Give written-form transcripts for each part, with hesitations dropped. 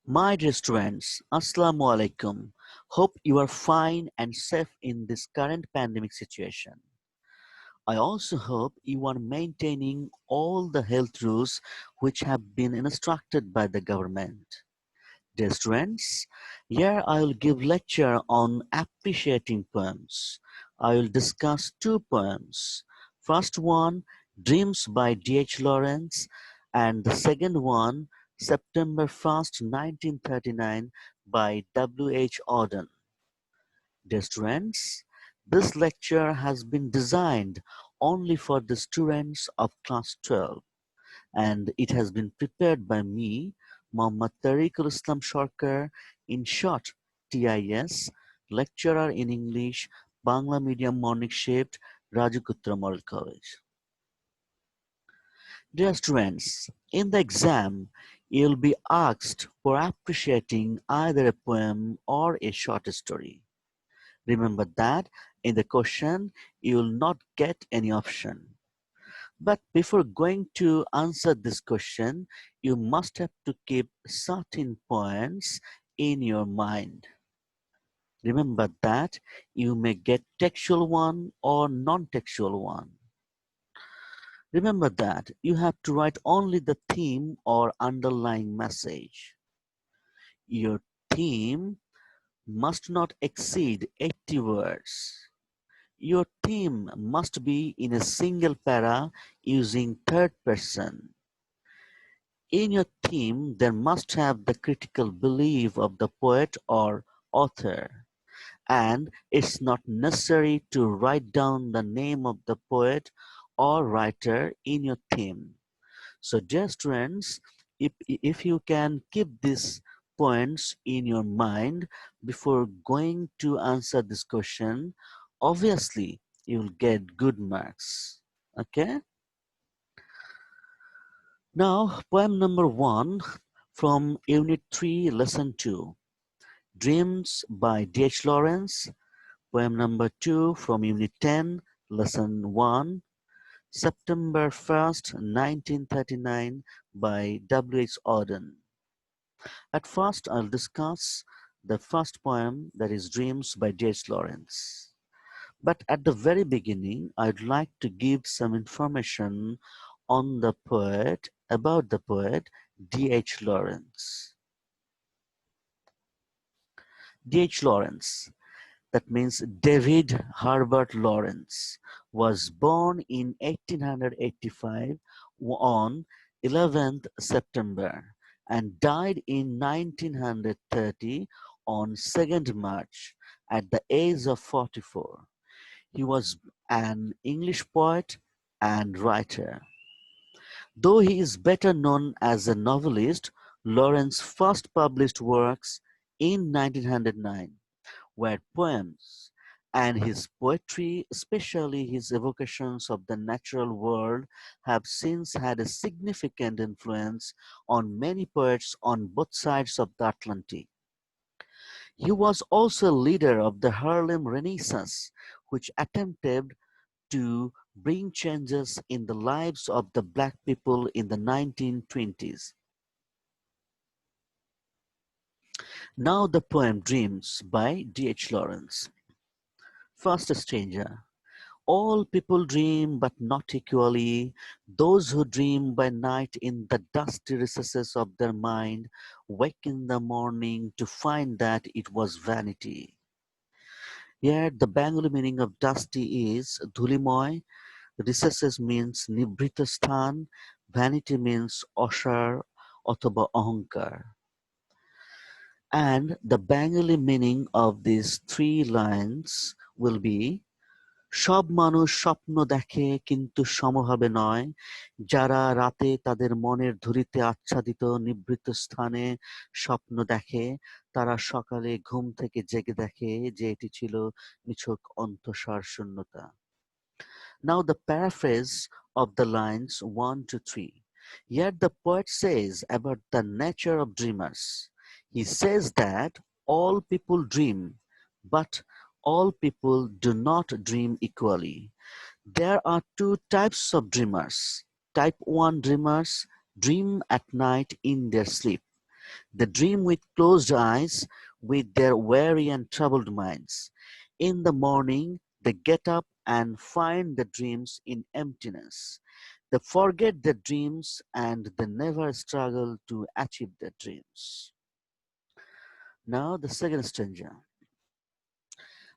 My dear students, Assalamu alaikum. Hope you are fine and safe in this current pandemic situation. I also hope you are maintaining all the health rules which have been instructed by the government. Dear students, here I will give lecture on appreciating poems. I will discuss two poems. First one, Dreams by D.H. Lawrence, and the second one, September 1st, 1939 by W.H. Auden. Dear students, this lecture has been designed only for the students of class 12 and it has been prepared by me, Muhammad Tariqul Islam Sharkar, in short, TIS, lecturer in English, Bangla Medium Morning Shift, Rajakutra Model College. Dear students, in the exam, you'll be asked for appreciating either a poem or a short story. Remember that in the question, you will not get any option. But before going to answer this question, you must have to keep certain points in your mind. Remember that you may get textual one or non-textual one. Remember that you have to write only the theme or underlying message. Your theme must not exceed 80 words. Your theme must be in a single para using third person. In your theme, there must have the critical belief of the poet or author, and it's not necessary to write down the name of the poet or writer in your theme. So, dear students, if you can keep these points in your mind before going to answer this question, obviously you will get good marks. Okay? Now, poem number 1 from Unit 3, Lesson 2, Dreams by D.H. Lawrence. Poem number 2 from Unit 10, Lesson 1, September 1st, 1939 by W.H. Auden. At first, I'll discuss the first poem, that is Dreams by D.H. Lawrence. But at the very beginning, I'd like to give some information on the poet, about the poet D.H. Lawrence. D.H. Lawrence, that means David Herbert Lawrence, was born in 1885 on 11th September and died in 1930 on 2nd March at the age of 44. He was an English poet and writer. Though he is better known as a novelist, Lawrence first published works in 1909 were poems, and his poetry, especially his evocations of the natural world, have since had a significant influence on many poets on both sides of the Atlantic. He was also a leader of the Harlem Renaissance, which attempted to bring changes in the lives of the black people in the 1920s. Now the poem Dreams by D.H. Lawrence. First stranger. All people dream, but not equally. Those who dream by night in the dusty recesses of their mind wake in the morning to find that it was vanity. Yet the Bengali meaning of dusty is dhulimoy. Recesses means নিভৃত স্থান, vanity means অসার অথবা অহংকার. And the Bengali meaning of these three lines will be সব মানুষ স্বপ্ন দেখে কিন্তু সমভাবে নয়, যারা রাতে তাদের মনের ধূলিতে আচ্ছাদিত নিভৃত স্থানে স্বপ্ন দেখে, তারা সকালে ঘুম থেকে জেগে দেখে যে এটি ছিল নিছক অন্তঃসার শূন্যতা. Now the paraphrase of the lines 1 to 3. Yet the poet says about the nature of dreamers. He says that all people dream, but all people do not dream equally. There are two types of dreamers. Type 1 dreamers dream at night in their sleep. They dream with closed eyes, with their weary and troubled minds. In the morning, they get up and find the dreams in emptiness. They forget their dreams and they never struggle to achieve their dreams. Now, the second stanza.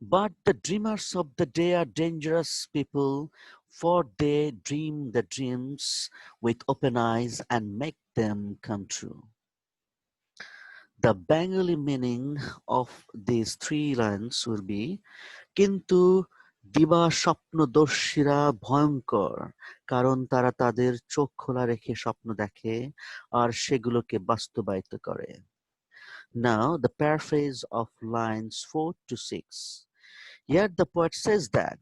But the dreamers of the day are dangerous people, for they dream the dreams with open eyes and make them come true. The Bengali meaning of these three lines will be কিন্তু দিবা স্বপ্নদর্শীরা ভয়ঙ্কর কারণ তারা তাদের চোখ খোলা রেখে স্বপ্ন দেখে আর সেগুলোকে বাস্তবায়িত করে. Now the paraphrase of lines 4 to 6. Here the poet says that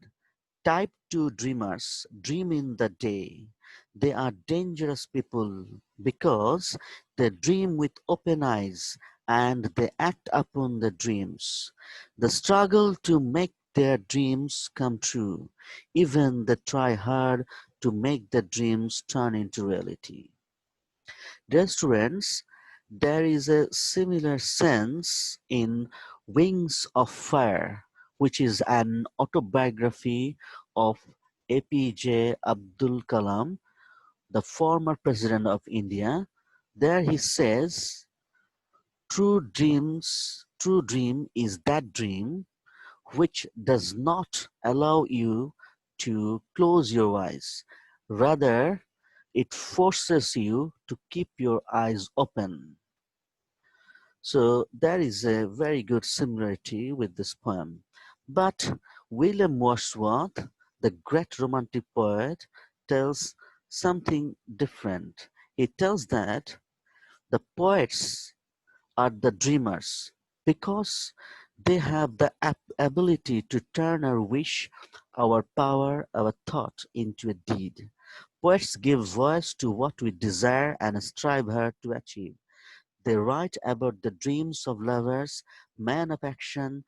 Type 2 dreamers dream in the day. They are dangerous people because they dream with open eyes and they act upon the dreams. They struggle to make their dreams come true. Even they try hard to make the dreams turn into reality. Dear students, there is a similar sense in Wings of Fire, which is an autobiography of APJ Abdul Kalam, the former president of India. There he says, true dream is that dream which does not allow you to close your eyes. Rather, it forces you to keep your eyes open. So there is a very good similarity with this poem. But William Wordsworth, the great romantic poet, tells something different. He tells that the poets are the dreamers because they have the ability to turn our wish, our power, our thought into a deed. Poets give voice to what we desire and strive hard to achieve. They write about the dreams of lovers, men of action,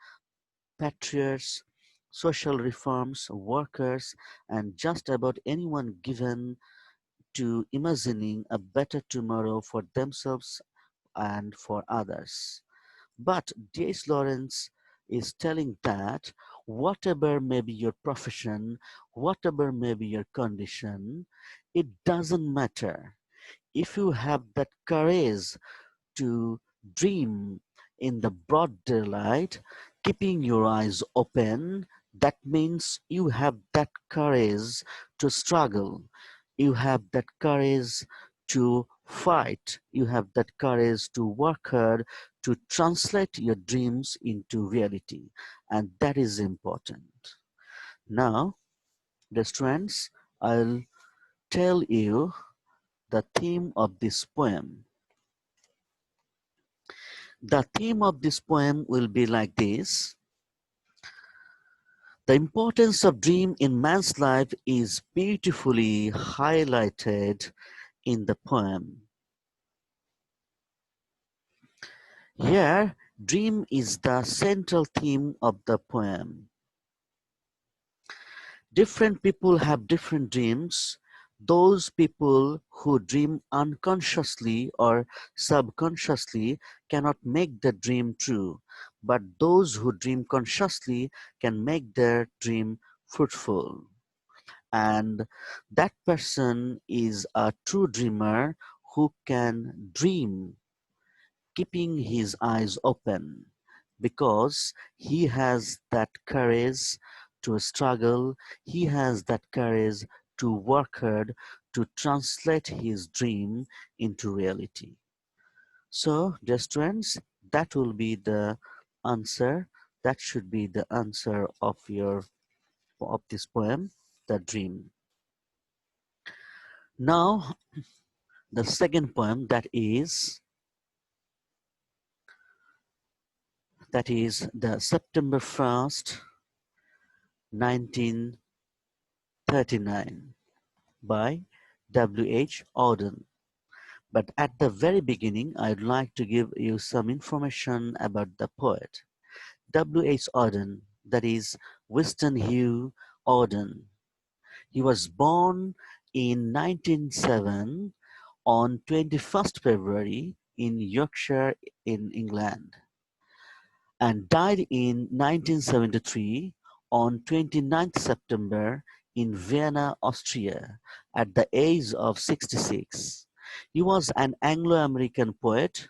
patriots, social reforms, workers, and just about anyone given to imagining a better tomorrow for themselves and for others. But D.H. Lawrence is telling that whatever may be your profession, whatever may be your condition, it doesn't matter. If you have that courage to dream in the broad daylight, keeping your eyes open, that means you have that courage to struggle. You have that courage to fight. You have that courage to work hard to translate your dreams into reality. And that is important. Now, dear students, I'll tell you the theme of this poem. The theme of this poem will be like this. The importance of dream in man's life is beautifully highlighted in the poem. Here, dream is the central theme of the poem. Different people have different dreams. Those people who dream unconsciously or subconsciously cannot make the dream true, but those who dream consciously can make their dream fruitful. And that person is a true dreamer who can dream keeping his eyes open because he has that courage to struggle, he has that courage to work hard to translate his dream into reality. So, dear students, that will be the answer. That should be the answer of this poem, The Dream. Now, the second poem that is the September 1st, 1939 by W.H. Auden. But at the very beginning, I'd like to give you some information about the poet. W.H. Auden, that is Winston Hugh Auden. He was born in 1907 on 21st February in Yorkshire in England and died in 1973 on 29th September in Vienna, Austria, at the age of 66. He was an Anglo-American poet.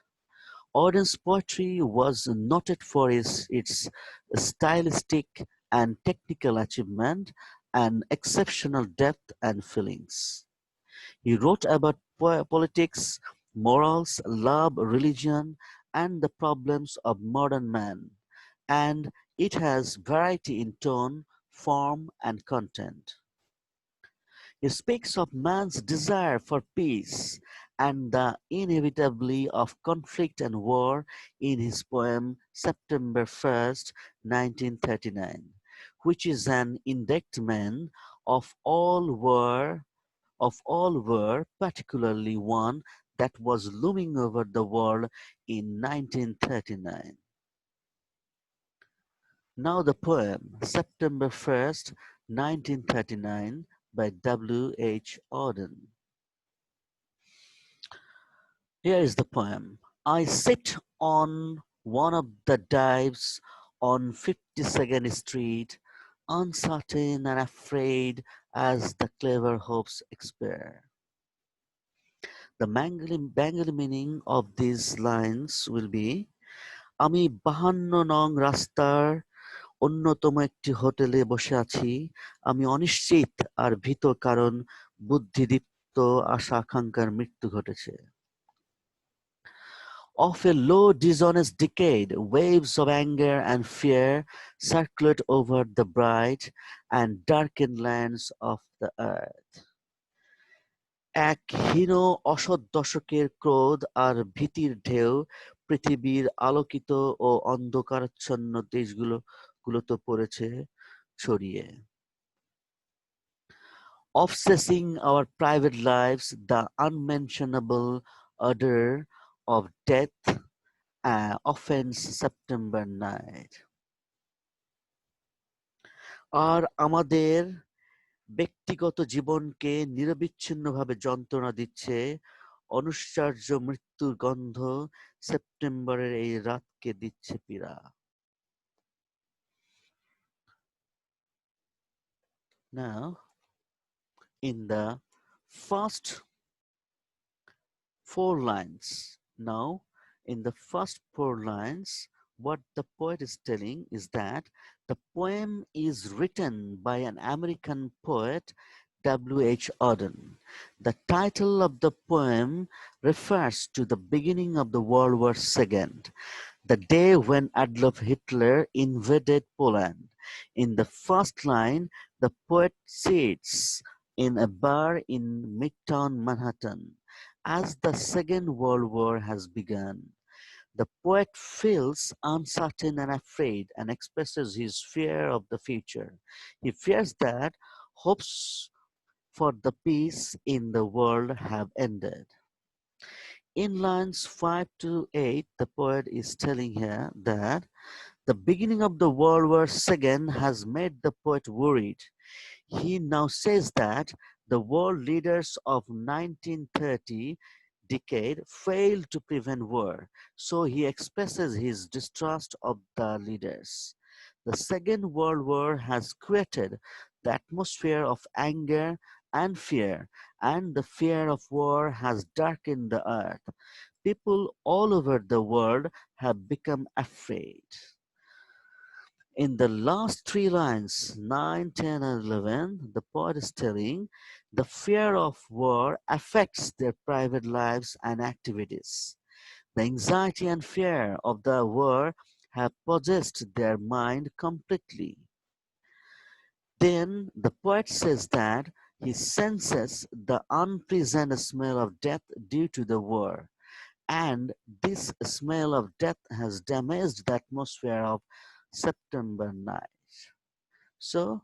Auden's poetry was noted for its stylistic and technical achievement and exceptional depth and feelings. He wrote about politics, morals, love, religion, and the problems of modern man, and it has variety in tone, form, and content. He speaks of man's desire for peace and the inevitability of conflict and war in his poem September 1st, 1939, which is an indictment of all war, particularly one that was looming over the world in 1939. Now the poem September 1st, 1939 by W. H. Auden. Here is the poem. I sit on one of the dives on 52nd Street, uncertain and afraid as the clever hopes expire. The Bengali meaning of these lines will be আমি 52 নং রাস্তার অন্যতম একটি হোটেলে বসে আছি। আমি অনিশ্চিত আর ভীত কারণ বুদ্ধিদীপ্ত আশা আকাঙ্ক্ষার মৃত্যু ঘটেছে। Of a low dishonest decade, waves of anger and fear circulate over the bright and darkened lands of the earth. এক হীন অসৎ দশকের ক্রোধ আর ভীতির ঢেউ পৃথিবীর আলোকিত ও অন্ধকারাচ্ছন্ন দেশগুলোতে পড়েছে ছড়িয়ে। Obsessing our private lives, the unmentionable odor of death offends September night. আর আমাদের ব্যক্তিগত জীবনকে নিরবিচ্ছিন্নভাবে যন্ত্রণা দিচ্ছে অনুশ্চর্য মৃত্যুর গন্ধ সেপ্টেম্বরের এই রাতকে দিচ্ছে পীড়া। Now, in the first four lines, now in the first four lines, what the poet is telling is that the poem is written by an American poet, W. H. Auden. The title of the poem refers to the beginning of the World War II, the day when Adolf Hitler invaded Poland. In the first line, the poet sits in a bar in Midtown Manhattan as the Second World War has begun. The poet feels uncertain and afraid and expresses his fear of the future. He fears that hopes for the peace in the world have ended. In lines 5 to 8, the poet is telling here that the beginning of the World War II has made the poet worried. He now says that the world leaders of 1930 decade failed to prevent war, so he expresses his distrust of the leaders. The Second World War has created the atmosphere of anger and fear, and the fear of war has darkened the earth. People all over the world have become afraid. In the last three lines, 9, 10, and 11, the poet is telling the fear of war affects their private lives and activities. The anxiety and fear of the war have possessed their mind completely. Then the poet says that he senses the unpleasant smell of death due to the war, and this smell of death has damaged the atmosphere of September night. So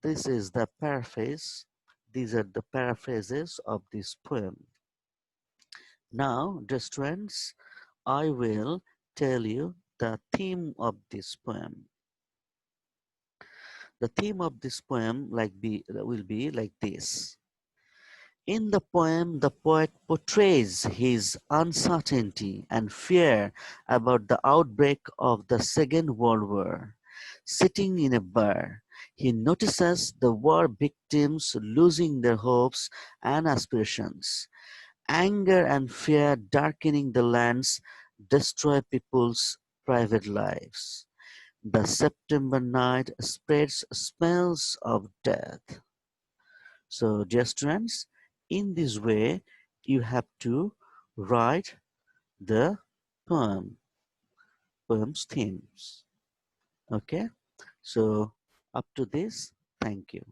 this is the paraphrase. These are the paraphrases of this poem. Now, dear students, I will tell you the theme of this poem. The theme of this poem will be like this. In the poem, the poet portrays his uncertainty and fear about the outbreak of the Second World War. Sitting in a bar, he notices the war victims losing their hopes and aspirations. Anger and fear darkening the lands destroy people's private lives. The September night spreads smells of death. So, dear students, in this way, you have to write the poem, poem's themes. Okay, so up to this, thank you.